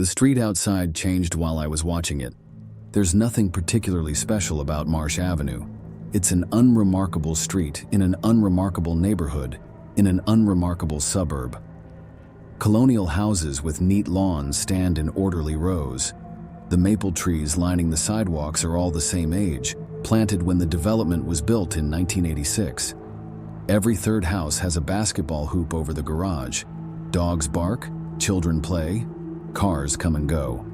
The street outside changed while I was watching it. There's nothing particularly special about Marsh Avenue. It's an unremarkable street in an unremarkable neighborhood in an unremarkable suburb. Colonial houses with neat lawns stand in orderly rows. The maple trees lining the sidewalks are all the same age, planted when the development was built in 1986. Every third house has a basketball hoop over the garage. Dogs bark, children play, cars come and go.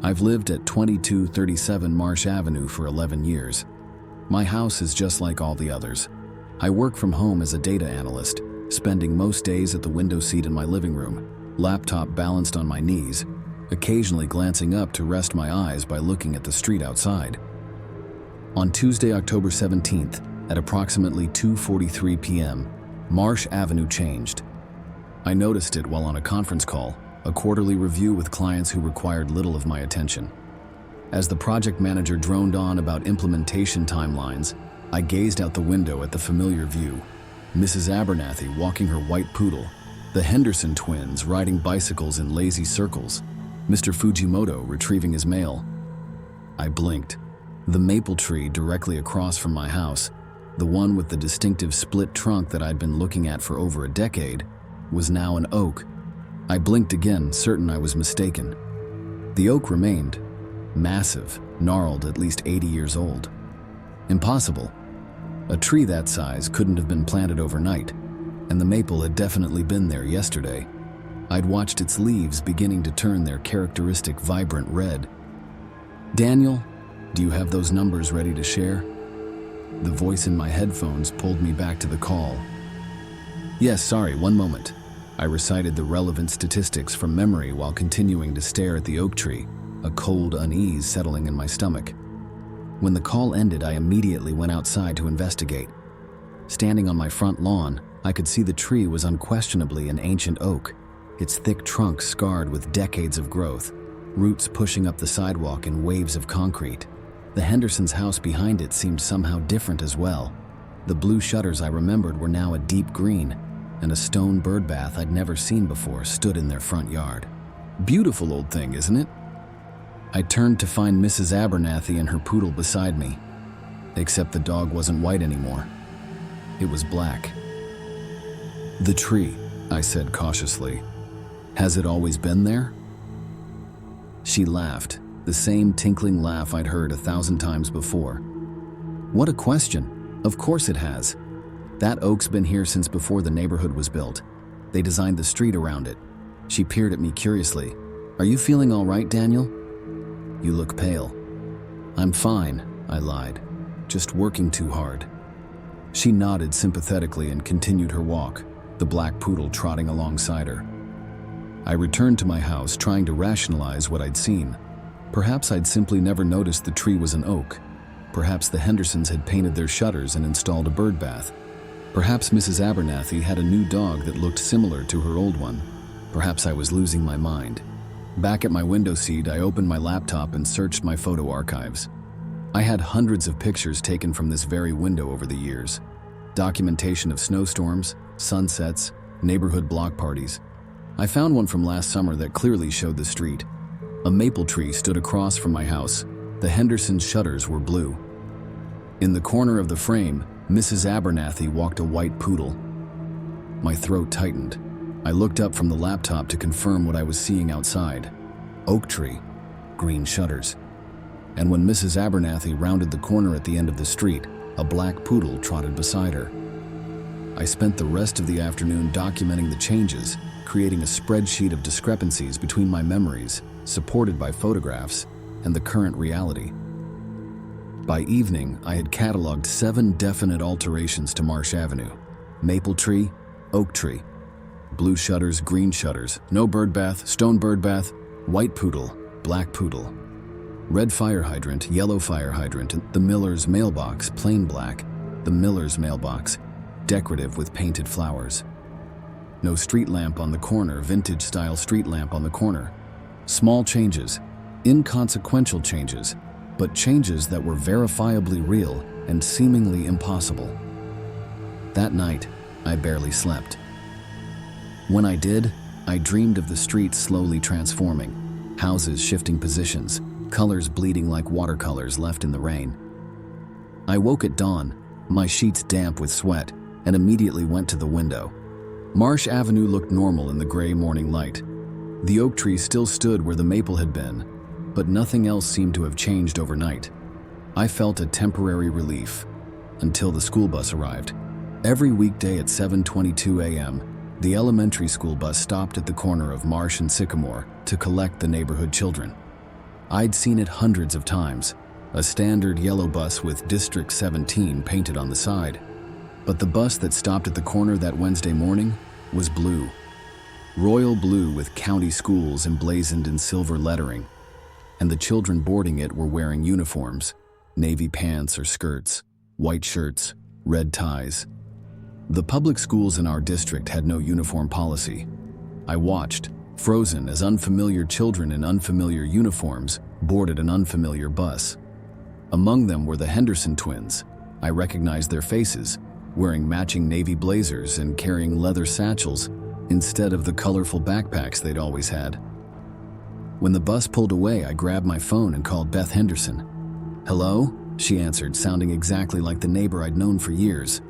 I've lived at 2237 Marsh Avenue for 11 years. My house is just like all the others. I work from home as a data analyst, spending most days at the window seat in my living room, laptop balanced on my knees, occasionally glancing up to rest my eyes by looking at the street outside. On Tuesday, October 17th, at approximately 2:43 p.m., Marsh Avenue changed. I noticed it while on a conference call, a quarterly review with clients who required little of my attention. As the project manager droned on about implementation timelines, I gazed out the window at the familiar view. Mrs. Abernathy walking her white poodle, the Henderson twins riding bicycles in lazy circles, Mr. Fujimoto retrieving his mail. I blinked. The maple tree directly across from my house, the one with the distinctive split trunk that I'd been looking at for over a decade, was now an oak. I blinked again, certain I was mistaken. The oak remained, massive, gnarled, at least 80 years old. Impossible. A tree that size couldn't have been planted overnight, and the maple had definitely been there yesterday. I'd watched its leaves beginning to turn their characteristic vibrant red. "Daniel, do you have those numbers ready to share?" The voice in my headphones pulled me back to the call. "Yes, sorry, one moment." I recited the relevant statistics from memory while continuing to stare at the oak tree, a cold unease settling in my stomach. When the call ended, I immediately went outside to investigate. Standing on my front lawn, I could see the tree was unquestionably an ancient oak, its thick trunk scarred with decades of growth, roots pushing up the sidewalk in waves of concrete. The Hendersons' house behind it seemed somehow different as well. The blue shutters I remembered were now a deep green, and a stone birdbath I'd never seen before stood in their front yard. Beautiful old thing, isn't it? I turned to find Mrs. Abernathy and her poodle beside me, except the dog wasn't white anymore. It was black. "The tree," I said cautiously. "Has it always been there?" She laughed, the same tinkling laugh I'd heard 1,000 times before. "What a question! Of course it has. That oak's been here since before the neighborhood was built. They designed the street around it." She peered at me curiously. "Are you feeling all right, Daniel?" "You look pale." "I'm fine," I lied. "Just working too hard." She nodded sympathetically and continued her walk, the black poodle trotting alongside her. I returned to my house trying to rationalize what I'd seen. Perhaps I'd simply never noticed the tree was an oak. Perhaps the Hendersons had painted their shutters and installed a bird bath. Perhaps Mrs. Abernathy had a new dog that looked similar to her old one. Perhaps I was losing my mind. Back at my window seat, I opened my laptop and searched my photo archives. I had hundreds of pictures taken from this very window over the years. Documentation of snowstorms, sunsets, neighborhood block parties. I found one from last summer that clearly showed the street. A maple tree stood across from my house. The Hendersons' shutters were blue. In the corner of the frame, Mrs. Abernathy walked a white poodle. My throat tightened. I looked up from the laptop to confirm what I was seeing outside. Oak tree, green shutters. And when Mrs. Abernathy rounded the corner at the end of the street, a black poodle trotted beside her. I spent the rest of the afternoon documenting the changes, creating a spreadsheet of discrepancies between my memories, supported by photographs, and the current reality. By evening, I had cataloged 7 definite alterations to Marsh Avenue. Maple tree, oak tree, blue shutters, green shutters, no bird bath, stone bird bath, white poodle, black poodle, red fire hydrant, yellow fire hydrant, the Miller's mailbox, plain black, the Miller's mailbox, decorative with painted flowers. No street lamp on the corner, vintage style street lamp on the corner. Small changes, inconsequential changes, but changes that were verifiably real and seemingly impossible. That night, I barely slept. When I did, I dreamed of the street slowly transforming, houses shifting positions, colors bleeding like watercolors left in the rain. I woke at dawn, my sheets damp with sweat, and immediately went to the window. Marsh Avenue looked normal in the gray morning light. The oak tree still stood where the maple had been, but nothing else seemed to have changed overnight. I felt a temporary relief until the school bus arrived. Every weekday at 7:22 a.m., the elementary school bus stopped at the corner of Marsh and Sycamore to collect the neighborhood children. I'd seen it hundreds of times, a standard yellow bus with District 17 painted on the side. But the bus that stopped at the corner that Wednesday morning was blue. Royal blue with county schools emblazoned in silver lettering, and the children boarding it were wearing uniforms, navy pants or skirts, white shirts, red ties. The public schools in our district had no uniform policy. I watched, frozen, as unfamiliar children in unfamiliar uniforms boarded an unfamiliar bus. Among them were the Henderson twins. I recognized their faces, wearing matching navy blazers and carrying leather satchels instead of the colorful backpacks they'd always had. When the bus pulled away, I grabbed my phone and called Beth Henderson. "Hello?" she answered, sounding exactly like the neighbor I'd known for years.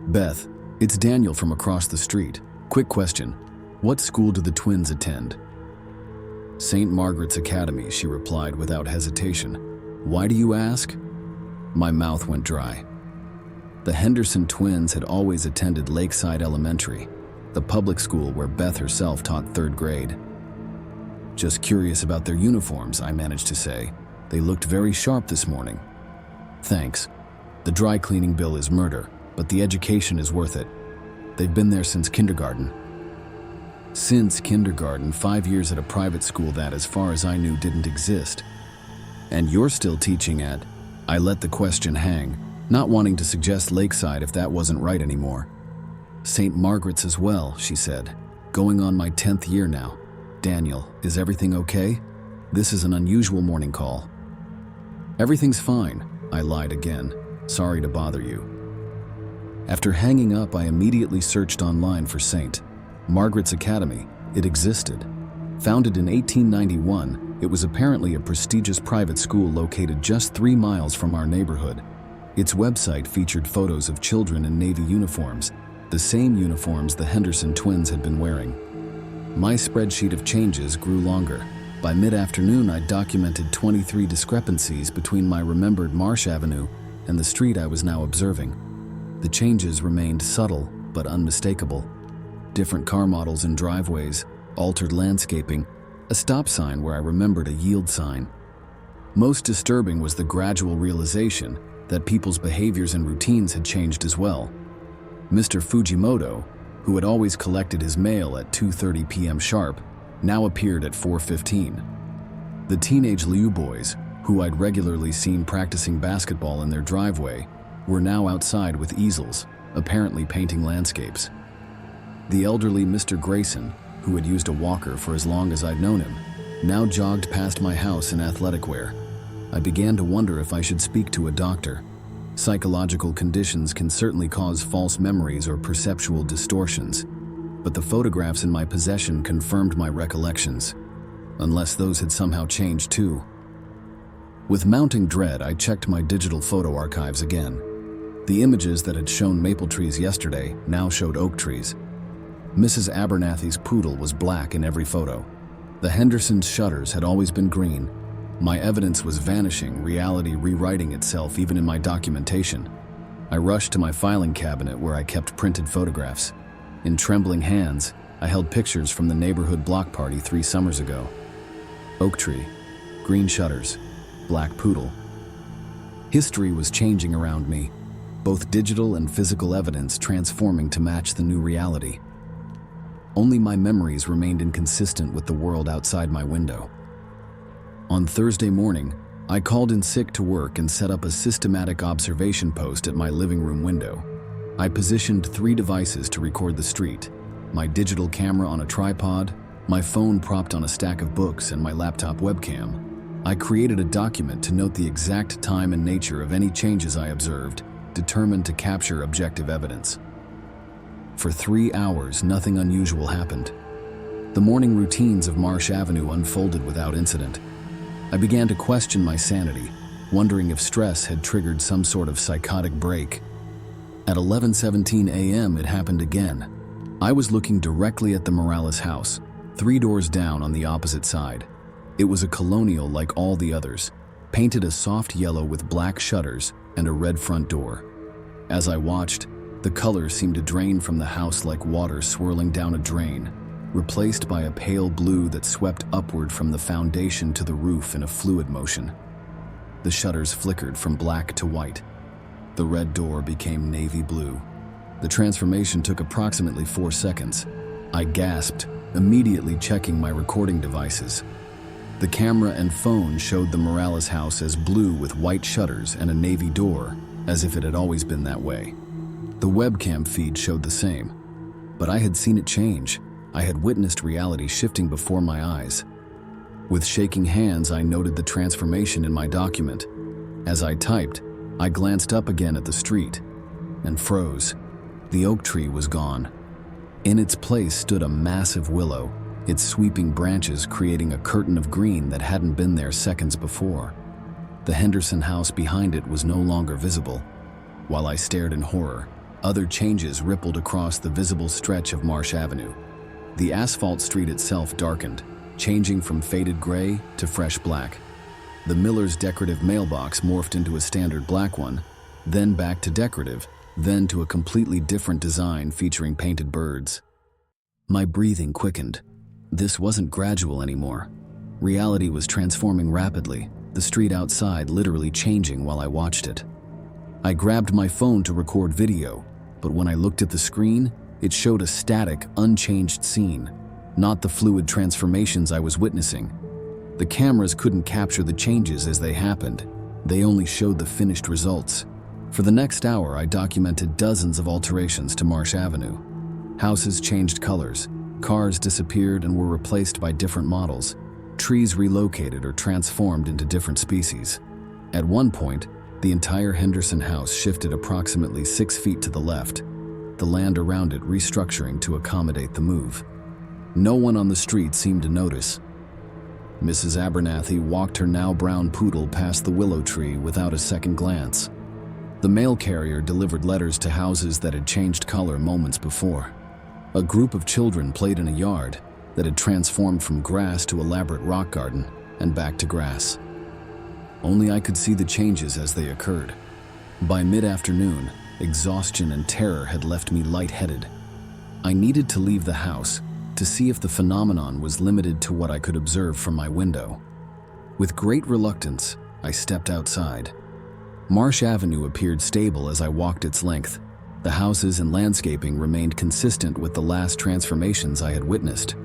"Beth, it's Daniel from across the street. Quick question. What school do the twins attend?" "St. Margaret's Academy," she replied without hesitation. "Why do you ask?" My mouth went dry. The Henderson twins had always attended Lakeside Elementary, the public school where Beth herself taught 3rd grade. "Just curious about their uniforms," I managed to say. "They looked very sharp this morning." "Thanks. The dry cleaning bill is murder, but the education is worth it. They've been there since kindergarten." Since kindergarten, 5 years at a private school that, as far as I knew, didn't exist. "And you're still teaching at—" I let the question hang, not wanting to suggest Lakeside if that wasn't right anymore. "St. Margaret's as well," she said. "Going on my 10th year now. Daniel, is everything okay? This is an unusual morning call." "Everything's fine," I lied again. "Sorry to bother you." After hanging up, I immediately searched online for St. Margaret's Academy. It existed. Founded in 1891, it was apparently a prestigious private school located just 3 miles from our neighborhood. Its website featured photos of children in Navy uniforms, the same uniforms the Henderson twins had been wearing. My spreadsheet of changes grew longer. By mid-afternoon, I documented 23 discrepancies between my remembered Marsh Avenue and the street I was now observing. The changes remained subtle but unmistakable. Different car models and driveways, altered landscaping, a stop sign where I remembered a yield sign. Most disturbing was the gradual realization that people's behaviors and routines had changed as well. Mr. Fujimoto, who had always collected his mail at 2:30 p.m. sharp, now appeared at 4:15. The teenage Liu boys, who I'd regularly seen practicing basketball in their driveway, were now outside with easels, apparently painting landscapes. The elderly Mr. Grayson, who had used a walker for as long as I'd known him, now jogged past my house in athletic wear. I began to wonder if I should speak to a doctor. Psychological conditions can certainly cause false memories or perceptual distortions, but the photographs in my possession confirmed my recollections, unless those had somehow changed too. With mounting dread, I checked my digital photo archives again. The images that had shown maple trees yesterday now showed oak trees. Mrs. Abernathy's poodle was black in every photo. The Hendersons' shutters had always been green. My evidence was vanishing, reality rewriting itself even in my documentation. I rushed to my filing cabinet where I kept printed photographs. In trembling hands, I held pictures from the neighborhood block party 3 summers ago. Oak tree, green shutters, black poodle. History was changing around me, both digital and physical evidence transforming to match the new reality. Only my memories remained inconsistent with the world outside my window. On Thursday morning, I called in sick to work and set up a systematic observation post at my living room window. I positioned 3 devices to record the street: my digital camera on a tripod, my phone propped on a stack of books, and my laptop webcam. I created a document to note the exact time and nature of any changes I observed, determined to capture objective evidence. For 3 hours, nothing unusual happened. The morning routines of Marsh Avenue unfolded without incident. I began to question my sanity, wondering if stress had triggered some sort of psychotic break. At 11:17 a.m., it happened again. I was looking directly at the Morales house, 3 doors down on the opposite side. It was a colonial like all the others, painted a soft yellow with black shutters and a red front door. As I watched, the color seemed to drain from the house like water swirling down a drain, replaced by a pale blue that swept upward from the foundation to the roof in a fluid motion. The shutters flickered from black to white. The red door became navy blue. The transformation took approximately 4 seconds. I gasped, immediately checking my recording devices. The camera and phone showed the Morales house as blue with white shutters and a navy door, as if it had always been that way. The webcam feed showed the same, but I had seen it change. I had witnessed reality shifting before my eyes. With shaking hands, I noted the transformation in my document. As I typed, I glanced up again at the street and froze. The oak tree was gone. In its place stood a massive willow, its sweeping branches creating a curtain of green that hadn't been there seconds before. The Henderson house behind it was no longer visible. While I stared in horror, other changes rippled across the visible stretch of Marsh Avenue. The asphalt street itself darkened, changing from faded gray to fresh black. The miller's decorative mailbox morphed into a standard black one, then back to decorative, then to a completely different design featuring painted birds. My breathing quickened. This wasn't gradual anymore. Reality was transforming rapidly, the street outside literally changing while I watched it. I grabbed my phone to record video, but when I looked at the screen, it showed a static, unchanged scene, not the fluid transformations I was witnessing. The cameras couldn't capture the changes as they happened. They only showed the finished results. For the next hour, I documented dozens of alterations to Marsh Avenue. Houses changed colors, cars disappeared and were replaced by different models, trees relocated or transformed into different species. At one point, the entire Henderson house shifted approximately 6 feet to the left, the land around it restructuring to accommodate the move. No one on the street seemed to notice. Mrs. Abernathy walked her now brown poodle past the willow tree without a second glance. The mail carrier delivered letters to houses that had changed color moments before. A group of children played in a yard that had transformed from grass to elaborate rock garden and back to grass. Only I could see the changes as they occurred. By mid-afternoon, exhaustion and terror had left me lightheaded. I needed to leave the house to see if the phenomenon was limited to what I could observe from my window. With great reluctance, I stepped outside. Marsh Avenue appeared stable as I walked its length. The houses and landscaping remained consistent with the last transformations I had witnessed.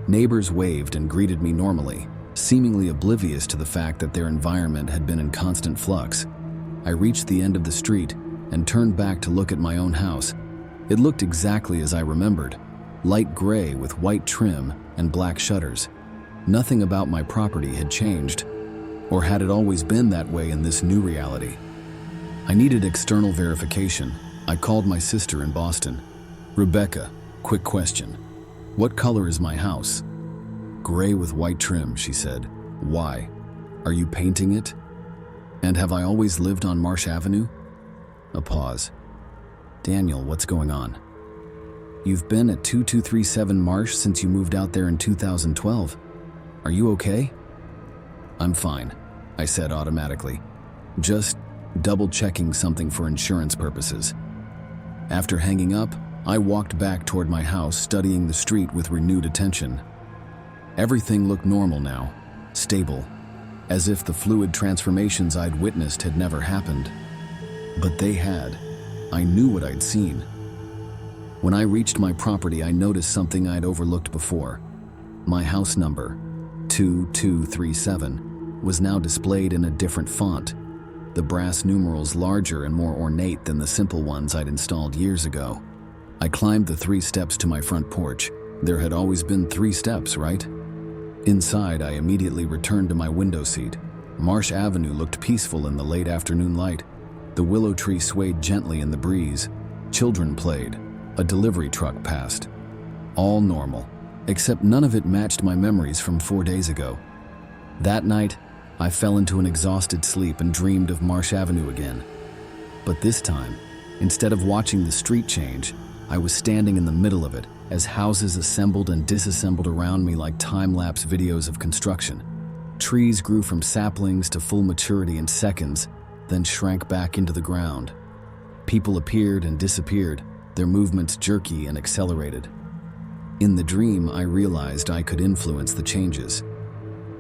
Neighbors waved and greeted me normally, seemingly oblivious to the fact that their environment had been in constant flux. I reached the end of the street and turned back to look at my own house. It looked exactly as I remembered, light gray with white trim and black shutters. Nothing about my property had changed, or had it always been that way in this new reality? I needed external verification. I called my sister in Boston. "Rebecca, quick question. What color is my house?" "Gray with white trim," she said. "Why? Are you painting it? And have I always lived on Marsh Avenue?" A pause. "Daniel, what's going on? You've been at 2237 Marsh since you moved out there in 2012. Are you okay?" "I'm fine," I said automatically. "Just double-checking something for insurance purposes." After hanging up, I walked back toward my house, studying the street with renewed attention. Everything looked normal now, stable, as if the fluid transformations I'd witnessed had never happened. But they had. I knew what I'd seen. When I reached my property, I noticed something I'd overlooked before. My house number, 2237, was now displayed in a different font, the brass numerals larger and more ornate than the simple ones I'd installed years ago. I climbed the 3 steps to my front porch. There had always been 3 steps, right? Inside, I immediately returned to my window seat. Marsh Avenue looked peaceful in the late afternoon light. The willow tree swayed gently in the breeze. Children played. A delivery truck passed. All normal. except none of it matched my memories from 4 days ago. That night, I fell into an exhausted sleep and dreamed of Marsh Avenue again. But this time, instead of watching the street change, I was standing in the middle of it as houses assembled and disassembled around me like time-lapse videos of construction. Trees grew from saplings to full maturity in seconds, then shrank back into the ground. People appeared and disappeared, their movements jerky and accelerated. In the dream, I realized I could influence the changes.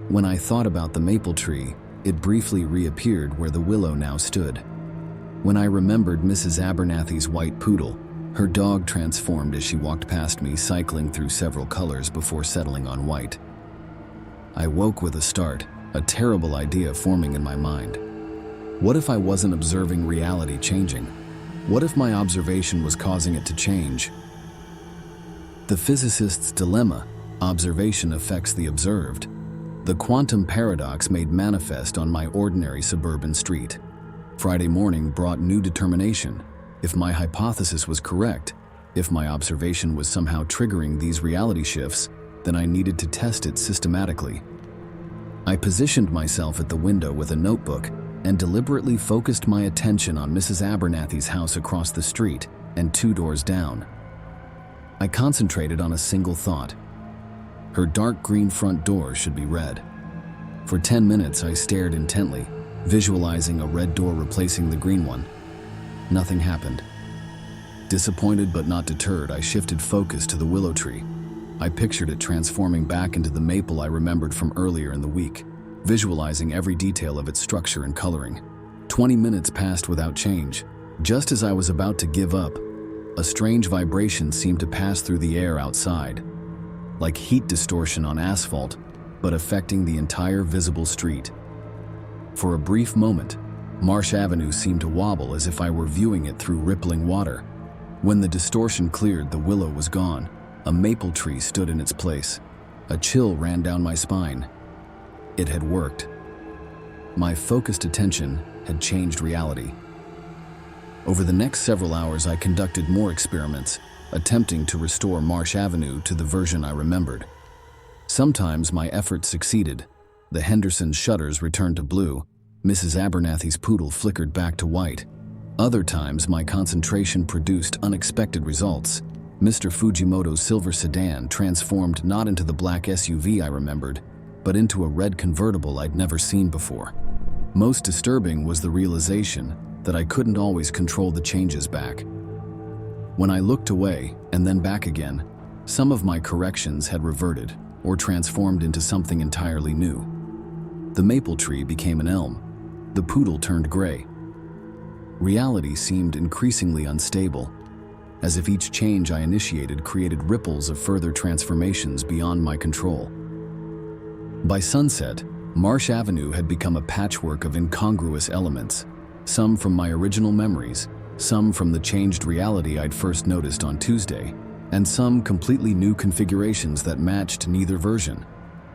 When I thought about the maple tree, it briefly reappeared where the willow now stood. When I remembered Mrs. Abernathy's white poodle, her dog transformed as she walked past me, cycling through several colors before settling on white. I woke with a start, a terrible idea forming in my mind. What if I wasn't observing reality changing? What if my observation was causing it to change? The physicist's dilemma: observation affects the observed. The quantum paradox made manifest on my ordinary suburban street. Friday morning brought new determination. If my hypothesis was correct, if my observation was somehow triggering these reality shifts, then I needed to test it systematically. I positioned myself at the window with a notebook and deliberately focused my attention on Mrs. Abernathy's house across the street and 2 doors down. I concentrated on a single thought. Her dark green front door should be red. For 10 minutes, I stared intently, visualizing a red door replacing the green one. Nothing happened. Disappointed but not deterred, I shifted focus to the willow tree. I pictured it transforming back into the maple I remembered from earlier in the week, visualizing every detail of its structure and coloring. 20 minutes passed without change. Just as I was about to give up, a strange vibration seemed to pass through the air outside, like heat distortion on asphalt, but affecting the entire visible street. For a brief moment, Marsh Avenue seemed to wobble as if I were viewing it through rippling water. When the distortion cleared, the willow was gone. A maple tree stood in its place. A chill ran down my spine. It had worked. My focused attention had changed reality. Over the next several hours, I conducted more experiments, attempting to restore Marsh Avenue to the version I remembered. Sometimes my efforts succeeded. The Henderson shutters returned to blue. Mrs. Abernathy's poodle flickered back to white. Other times, my concentration produced unexpected results. Mr. Fujimoto's silver sedan transformed not into the black SUV I remembered, but into a red convertible I'd never seen before. Most disturbing was the realization that I couldn't always control the changes back. When I looked away and then back again, some of my corrections had reverted or transformed into something entirely new. The maple tree became an elm. The poodle turned gray. Reality seemed increasingly unstable, as if each change I initiated created ripples of further transformations beyond my control. By sunset, Marsh Avenue had become a patchwork of incongruous elements, some from my original memories, some from the changed reality I'd first noticed on Tuesday, and some completely new configurations that matched neither version.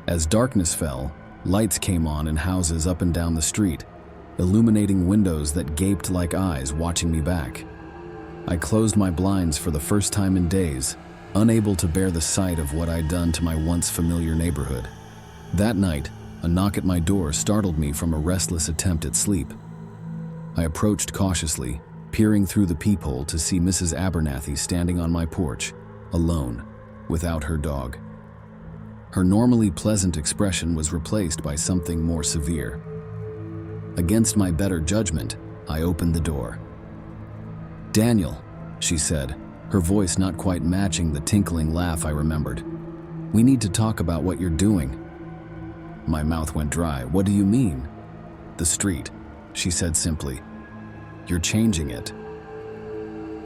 As darkness fell, lights came on in houses up and down the street, illuminating windows that gaped like eyes watching me back. I closed my blinds for the first time in days, unable to bear the sight of what I'd done to my once familiar neighborhood. That night, a knock at my door startled me from a restless attempt at sleep. I approached cautiously, peering through the peephole to see Mrs. Abernathy standing on my porch, alone, without her dog. Her normally pleasant expression was replaced by something more severe. Against my better judgment, I opened the door. "Daniel," she said, her voice not quite matching the tinkling laugh I remembered. "We need to talk about what you're doing." My mouth went dry. "What do you mean?" "The street," she said simply. "You're changing it."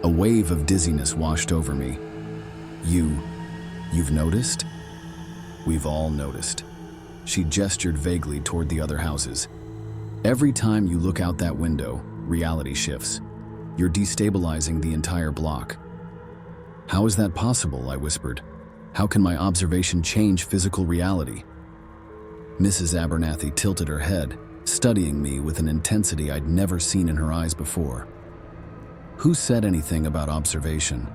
A wave of dizziness washed over me. You've noticed?" "We've all noticed." She gestured vaguely toward the other houses. "Every time you look out that window, reality shifts. You're destabilizing the entire block." "How is that possible?" I whispered. "How can my observation change physical reality?" Mrs. Abernathy tilted her head, studying me with an intensity I'd never seen in her eyes before. "Who said anything about observation?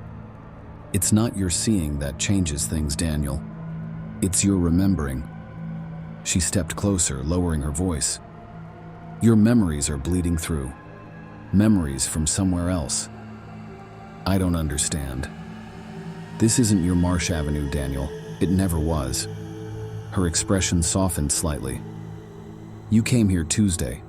It's not your seeing that changes things, Daniel. It's your remembering." She stepped closer, lowering her voice. "Your memories are bleeding through. Memories from somewhere else." "I don't understand." "This isn't your Marsh Avenue, Daniel. It never was." Her expression softened slightly. "You came here Tuesday.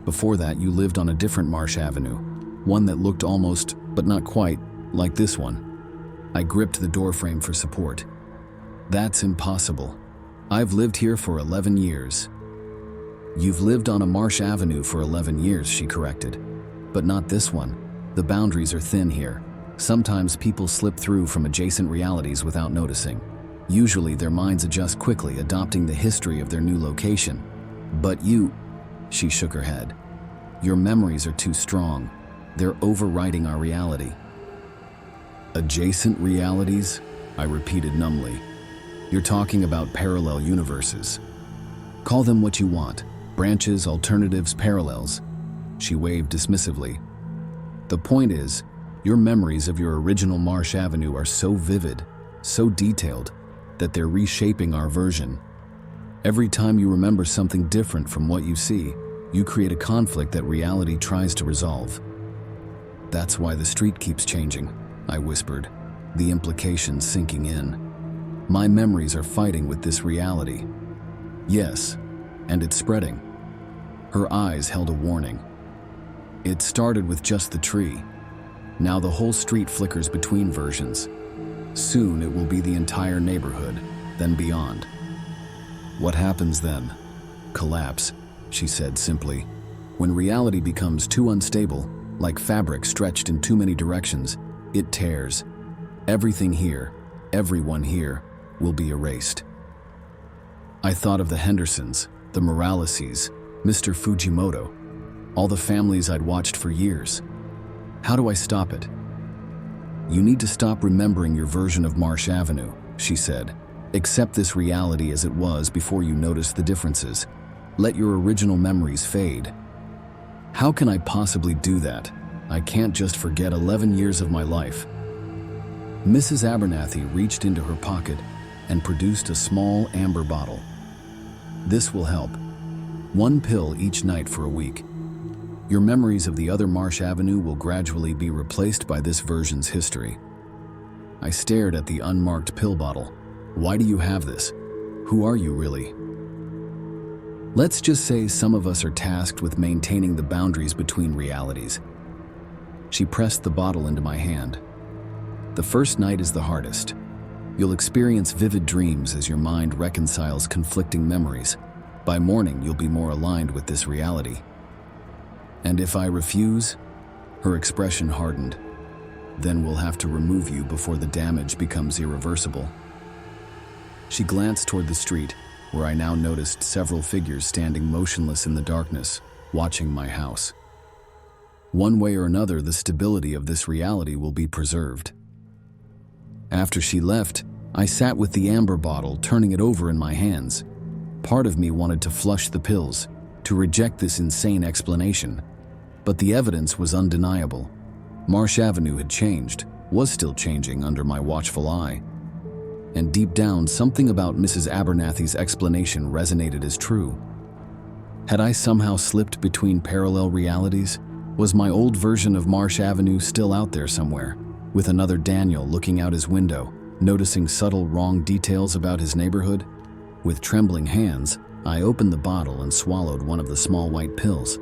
Before that, you lived on a different Marsh Avenue, one that looked almost, but not quite, like this one." I gripped the doorframe for support. "That's impossible. I've lived here for 11 years. "You've lived on a Marsh Avenue for 11 years, she corrected. "But not this one. The boundaries are thin here. Sometimes people slip through from adjacent realities without noticing. Usually their minds adjust quickly, adopting the history of their new location. But you," she shook her head, "your memories are too strong. They're overriding our reality." "Adjacent realities?" I repeated numbly. "You're talking about parallel universes. Call them what you want. Branches, alternatives, parallels." She waved dismissively. "The point is, your memories of your original Marsh Avenue are so vivid, so detailed, that they're reshaping our version. Every time you remember something different from what you see, you create a conflict that reality tries to resolve." "That's why the street keeps changing," I whispered, the implications sinking in. "My memories are fighting with this reality." "Yes, and it's spreading." Her eyes held a warning. "It started with just the tree. Now the whole street flickers between versions. Soon it will be the entire neighborhood, then beyond." "What happens then?" "Collapse," she said simply. "When reality becomes too unstable, like fabric stretched in too many directions, it tears. Everything here, everyone here, will be erased." I thought of the Hendersons, the Moraleses, Mr. Fujimoto, all the families I'd watched for years. How do I stop it? "You need to stop remembering your version of Marsh Avenue," she said. "Accept this reality as it was before you notice the differences. Let your original memories fade." "How can I possibly do that? I can't just forget 11 years of my life." Mrs. Abernathy reached into her pocket and produced a small amber bottle. "This will help. 1 pill each night for a week. Your memories of the other Marsh Avenue will gradually be replaced by this version's history." I stared at the unmarked pill bottle. "Why do you have this? Who are you really?" "Let's just say some of us are tasked with maintaining the boundaries between realities." She pressed the bottle into my hand. "The first night is the hardest. You'll experience vivid dreams as your mind reconciles conflicting memories. By morning, you'll be more aligned with this reality." "And if I refuse?" Her expression hardened. "Then we'll have to remove you before the damage becomes irreversible." She glanced toward the street, where I now noticed several figures standing motionless in the darkness, watching my house. One way or another, the stability of this reality will be preserved. After she left, I sat with the amber bottle, turning it over in my hands. Part of me wanted to flush the pills, to reject this insane explanation. But the evidence was undeniable. Marsh Avenue had changed, was still changing under my watchful eye. And deep down, something about Mrs. Abernathy's explanation resonated as true. Had I somehow slipped between parallel realities? Was my old version of Marsh Avenue still out there somewhere, with another Daniel looking out his window, noticing subtle wrong details about his neighborhood? With trembling hands, I opened the bottle and swallowed one of the small white pills.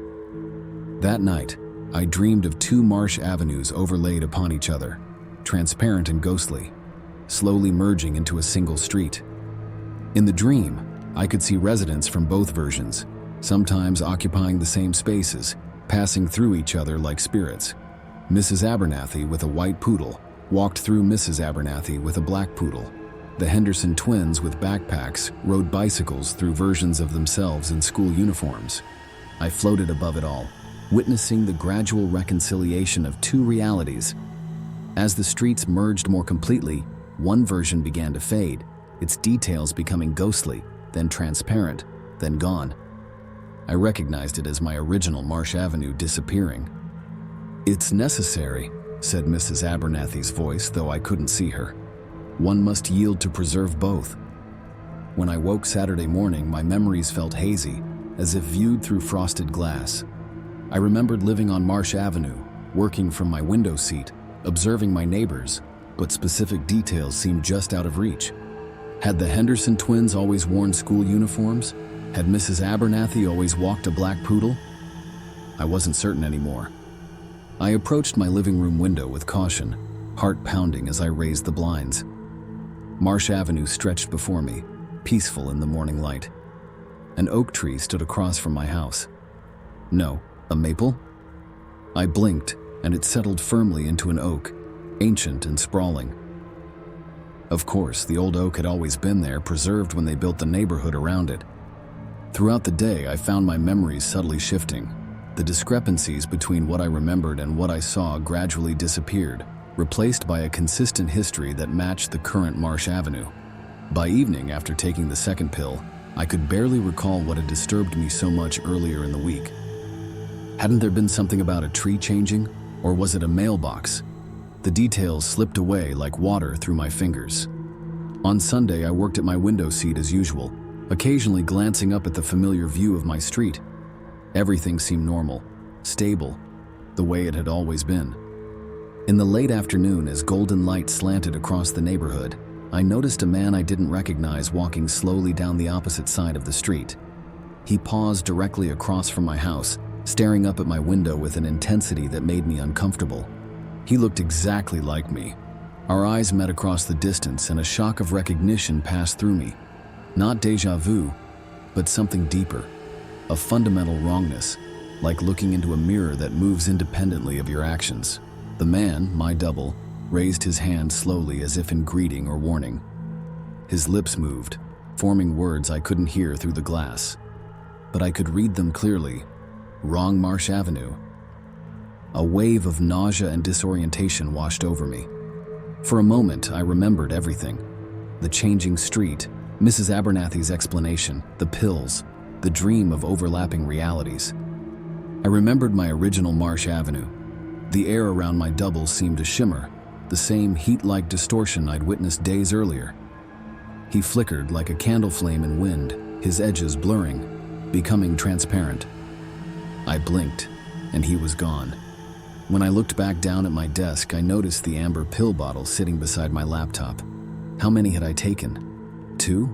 That night, I dreamed of 2 Marsh Avenues overlaid upon each other, transparent and ghostly, slowly merging into a single street. In the dream, I could see residents from both versions, sometimes occupying the same spaces, passing through each other like spirits. Mrs. Abernathy with a white poodle walked through Mrs. Abernathy with a black poodle. The Henderson twins with backpacks rode bicycles through versions of themselves in school uniforms. I floated above it all, witnessing the gradual reconciliation of 2 realities. As the streets merged more completely, one version began to fade, its details becoming ghostly, then transparent, then gone. I recognized it as my original Marsh Avenue disappearing. "It's necessary," said Mrs. Abernathy's voice, though I couldn't see her. "One must yield to preserve both." When I woke Saturday morning, my memories felt hazy, as if viewed through frosted glass. I remembered living on Marsh Avenue, working from my window seat, observing my neighbors, but specific details seemed just out of reach. Had the Henderson twins always worn school uniforms? Had Mrs. Abernathy always walked a black poodle? I wasn't certain anymore. I approached my living room window with caution, heart pounding as I raised the blinds. Marsh Avenue stretched before me, peaceful in the morning light. An oak tree stood across from my house. No, a maple? I blinked, and it settled firmly into an oak, ancient and sprawling. Of course, the old oak had always been there, preserved when they built the neighborhood around it. Throughout the day, I found my memories subtly shifting. The discrepancies between what I remembered and what I saw gradually disappeared, replaced by a consistent history that matched the current Marsh Avenue. By evening, after taking the second pill, I could barely recall what had disturbed me so much earlier in the week. Hadn't there been something about a tree changing, or was it a mailbox? The details slipped away like water through my fingers. On Sunday, I worked at my window seat as usual, occasionally glancing up at the familiar view of my street. Everything seemed normal, stable, the way it had always been. In the late afternoon, as golden light slanted across the neighborhood, I noticed a man I didn't recognize walking slowly down the opposite side of the street. He paused directly across from my house, staring up at my window with an intensity that made me uncomfortable. He looked exactly like me. Our eyes met across the distance, and a shock of recognition passed through me. Not déjà vu, but something deeper. A fundamental wrongness, like looking into a mirror that moves independently of your actions. The man, my double, raised his hand slowly as if in greeting or warning. His lips moved, forming words I couldn't hear through the glass. But I could read them clearly. Wrong Marsh Avenue. A wave of nausea and disorientation washed over me. For a moment, I remembered everything. The changing street, Mrs. Abernathy's explanation, the pills, the dream of overlapping realities. I remembered my original Marsh Avenue. The air around my double seemed to shimmer, the same heat-like distortion I'd witnessed days earlier. He flickered like a candle flame in wind, his edges blurring, becoming transparent. I blinked, and he was gone. When I looked back down at my desk, I noticed the amber pill bottle sitting beside my laptop. How many had I taken? 2?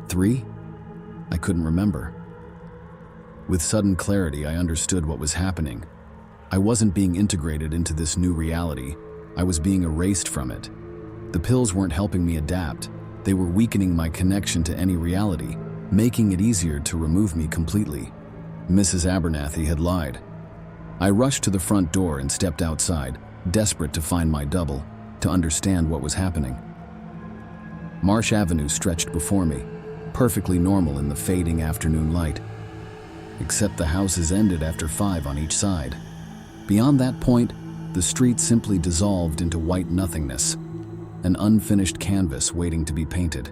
3? I couldn't remember. With sudden clarity, I understood what was happening. I wasn't being integrated into this new reality. I was being erased from it. The pills weren't helping me adapt. They were weakening my connection to any reality, making it easier to remove me completely. Mrs. Abernathy had lied. I rushed to the front door and stepped outside, desperate to find my double, to understand what was happening. Marsh Avenue stretched before me, perfectly normal in the fading afternoon light. Except the houses ended after 5 on each side. Beyond that point, the street simply dissolved into white nothingness, an unfinished canvas waiting to be painted.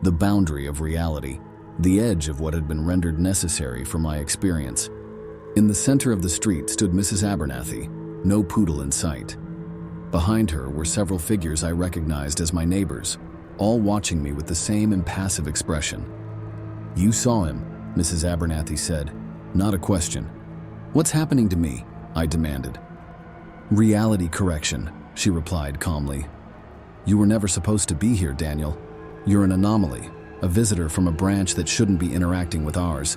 The boundary of reality, the edge of what had been rendered necessary for my experience. In the center of the street stood Mrs. Abernathy, no poodle in sight. Behind her were several figures I recognized as my neighbors, all watching me with the same impassive expression. "You saw him," Mrs. Abernathy said, not a question. "What's happening to me?" I demanded. "Reality correction," she replied calmly. "You were never supposed to be here, Daniel. You're an anomaly, a visitor from a branch that shouldn't be interacting with ours.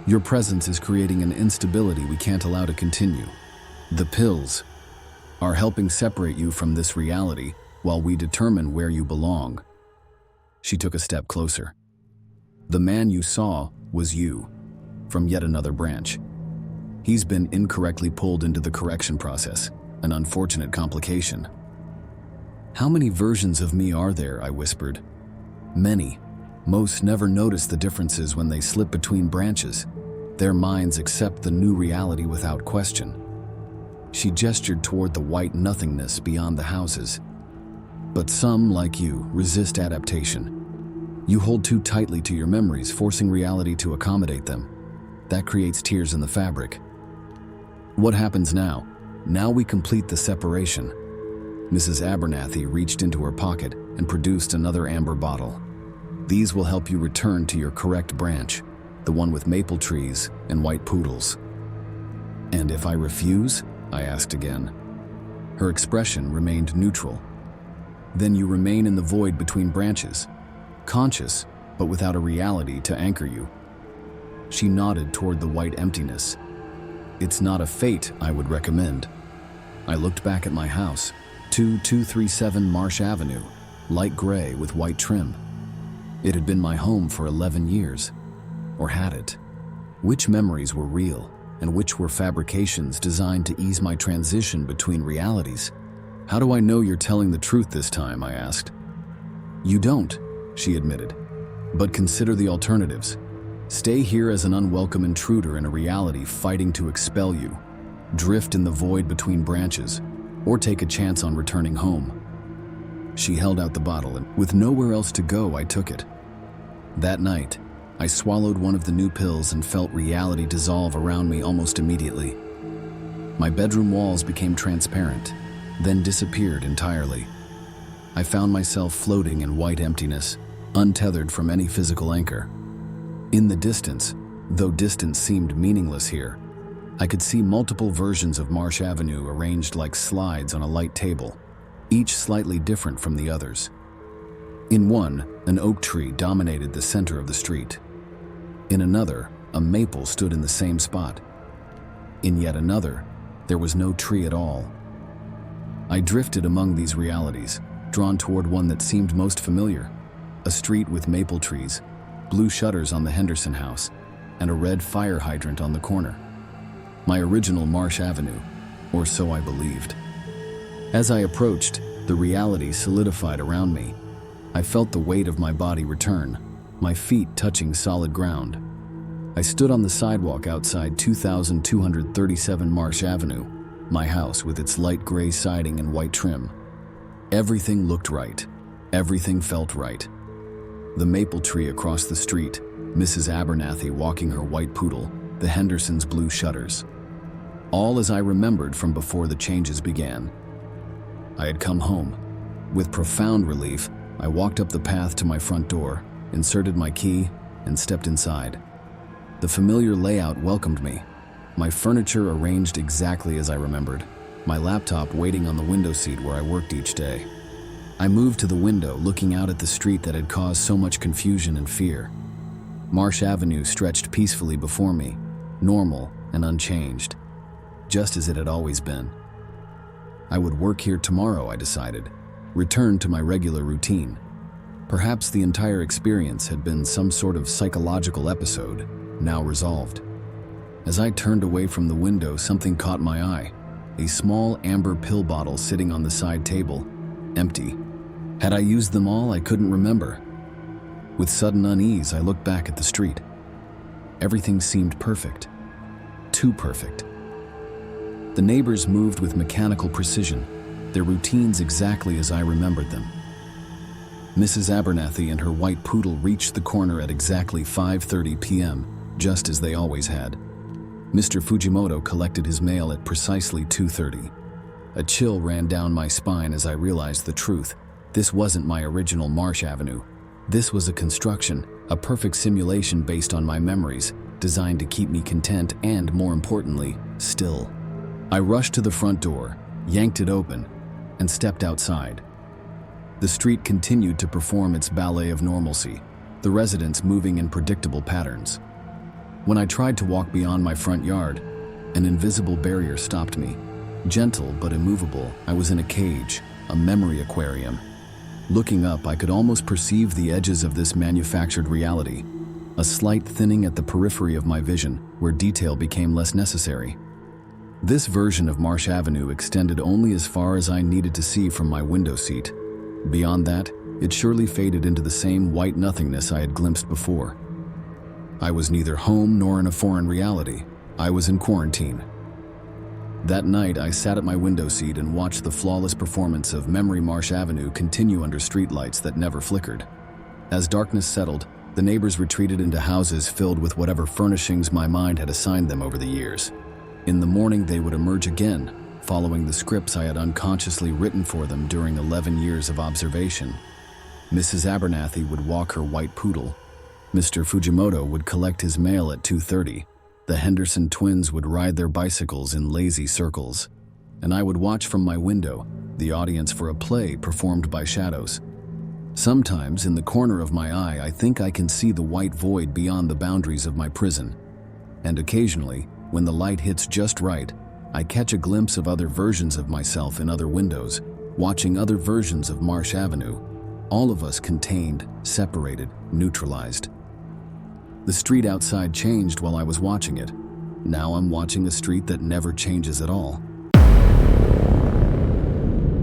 Your presence is creating an instability we can't allow to continue. The pills are helping separate you from this reality while we determine where you belong." She took a step closer. "The man you saw was you, from yet another branch. He's been incorrectly pulled into the correction process, an unfortunate complication." "How many versions of me are there?" I whispered. "Many. Most never notice the differences when they slip between branches. Their minds accept the new reality without question." She gestured toward the white nothingness beyond the houses. "But some, like you, resist adaptation. You hold too tightly to your memories, forcing reality to accommodate them. That creates tears in the fabric. What happens now? Now we complete the separation." Mrs. Abernathy reached into her pocket and produced another amber bottle. These will help you return to your correct branch, the one with maple trees and white poodles." "And if I refuse?" I asked again. Her expression remained neutral. "Then you remain in the void between branches, conscious, but without a reality to anchor you." She nodded toward the white emptiness. "It's not a fate I would recommend." I looked back at my house, 2237 Marsh Avenue, light gray with white trim. It had been my home for 11 years. Or had it? Which memories were real, and which were fabrications designed to ease my transition between realities? "How do I know you're telling the truth this time?" I asked. "You don't," she admitted. "But consider the alternatives. Stay here as an unwelcome intruder in a reality fighting to expel you, drift in the void between branches, or take a chance on returning home." She held out the bottle, and with nowhere else to go, I took it. That night, I swallowed one of the new pills and felt reality dissolve around me almost immediately. My bedroom walls became transparent, then disappeared entirely. I found myself floating in white emptiness, untethered from any physical anchor. In the distance, though distance seemed meaningless here, I could see multiple versions of Marsh Avenue arranged like slides on a light table, each slightly different from the others. In one, an oak tree dominated the center of the street. In another, a maple stood in the same spot. In yet another, there was no tree at all. I drifted among these realities, drawn toward one that seemed most familiar, a street with maple trees, blue shutters on the Henderson house, and a red fire hydrant on the corner. My original Marsh Avenue, or so I believed. As I approached, the reality solidified around me. I felt the weight of my body return, my feet touching solid ground. I stood on the sidewalk outside 2237 Marsh Avenue, my house with its light gray siding and white trim. Everything looked right. Everything felt right. The maple tree across the street, Mrs. Abernathy walking her white poodle, the Hendersons' blue shutters. All as I remembered from before the changes began. I had come home. With profound relief, I walked up the path to my front door, inserted my key, and stepped inside. The familiar layout welcomed me. My furniture arranged exactly as I remembered, my laptop waiting on the window seat where I worked each day. I moved to the window, looking out at the street that had caused so much confusion and fear. Marsh Avenue stretched peacefully before me, normal and unchanged, just as it had always been. I would work here tomorrow, I decided, return to my regular routine. Perhaps the entire experience had been some sort of psychological episode, now resolved. As I turned away from the window, something caught my eye, a small amber pill bottle sitting on the side table, empty. Had I used them all? I couldn't remember. With sudden unease, I looked back at the street. Everything seemed perfect. Too perfect. The neighbors moved with mechanical precision, their routines exactly as I remembered them. Mrs. Abernathy and her white poodle reached the corner at exactly 5:30 p.m., just as they always had. Mr. Fujimoto collected his mail at precisely 2:30. A chill ran down my spine as I realized the truth. This wasn't my original Marsh Avenue. This was a construction, a perfect simulation based on my memories, designed to keep me content and, more importantly, still. I rushed to the front door, yanked it open, and stepped outside. The street continued to perform its ballet of normalcy, the residents moving in predictable patterns. When I tried to walk beyond my front yard, an invisible barrier stopped me. Gentle but immovable, I was in a cage, a memory aquarium. Looking up, I could almost perceive the edges of this manufactured reality, a slight thinning at the periphery of my vision, where detail became less necessary. This version of Marsh Avenue extended only as far as I needed to see from my window seat. Beyond that, it surely faded into the same white nothingness I had glimpsed before. I was neither home nor in a foreign reality. I was in quarantine. That night, I sat at my window seat and watched the flawless performance of Memory Marsh Avenue continue under streetlights that never flickered. As darkness settled, the neighbors retreated into houses filled with whatever furnishings my mind had assigned them over the years. In the morning, they would emerge again, following the scripts I had unconsciously written for them during 11 years of observation. Mrs. Abernathy would walk her white poodle. Mr. Fujimoto would collect his mail at 2:30. The Henderson twins would ride their bicycles in lazy circles. And I would watch from my window, the audience for a play performed by shadows. Sometimes, in the corner of my eye, I think I can see the white void beyond the boundaries of my prison. And occasionally, when the light hits just right, I catch a glimpse of other versions of myself in other windows, watching other versions of Marsh Avenue, all of us contained, separated, neutralized. The street outside changed while I was watching it. Now I'm watching a street that never changes at all.